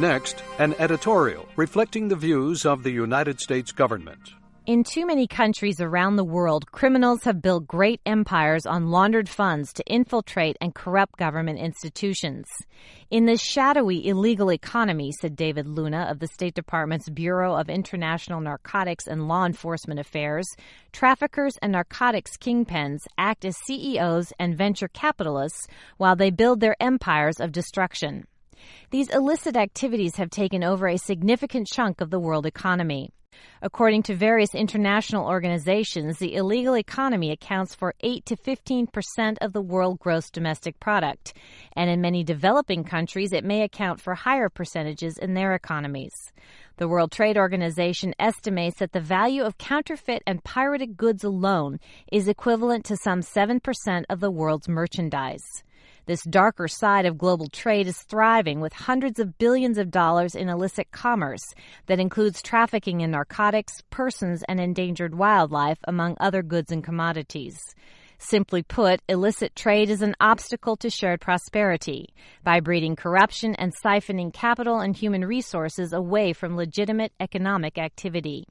Next, an editorial reflecting the views of the United States government. In too many countries around the world, criminals have built great empires on laundered funds to infiltrate and corrupt government institutions. In this shadowy illegal economy, said David Luna of the State Department's Bureau of International Narcotics and Law Enforcement Affairs, traffickers and narcotics kingpins act as CEOs and venture capitalists while they build their empires of destruction. These illicit activities have taken over a significant chunk of the world economy. According to various international organizations, the illegal economy accounts for 8 to 15% of the world gross domestic product, and in many developing countries it may account for higher percentages in their economies. The World Trade Organization estimates that the value of counterfeit and pirated goods alone is equivalent to some 7% of the world's merchandise. This darker side of global trade is thriving with hundreds of billions of dollars in illicit commerce that includes trafficking in narcotics, persons, and endangered wildlife, among other goods and commodities. Simply put, illicit trade is an obstacle to shared prosperity by breeding corruption and siphoning capital and human resources away from legitimate economic activity.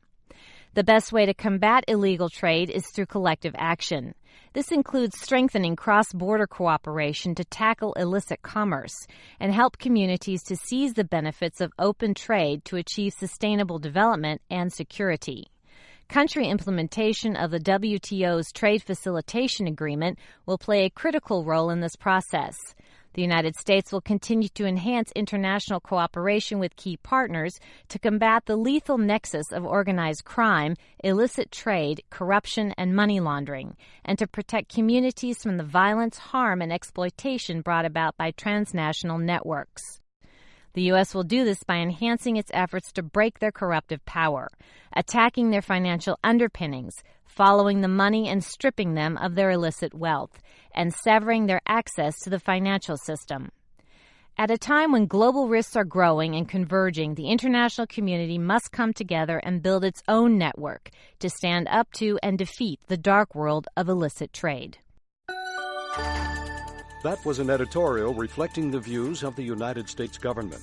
The best way to combat illegal trade is through collective action. This includes strengthening cross-border cooperation to tackle illicit commerce and help communities to seize the benefits of open trade to achieve sustainable development and security. Country implementation of the WTO's Trade Facilitation Agreement will play a critical role in this process. The United States will continue to enhance international cooperation with key partners to combat the lethal nexus of organized crime, illicit trade, corruption, and money laundering, and to protect communities from the violence, harm, and exploitation brought about by transnational networks. The U.S. will do this by enhancing its efforts to break their corruptive power, attacking their financial underpinnings, following the money and stripping them of their illicit wealth, and severing their access to the financial system. At a time when global risks are growing and converging, the international community must come together and build its own network to stand up to and defeat the dark world of illicit trade. That was an editorial reflecting the views of the United States government.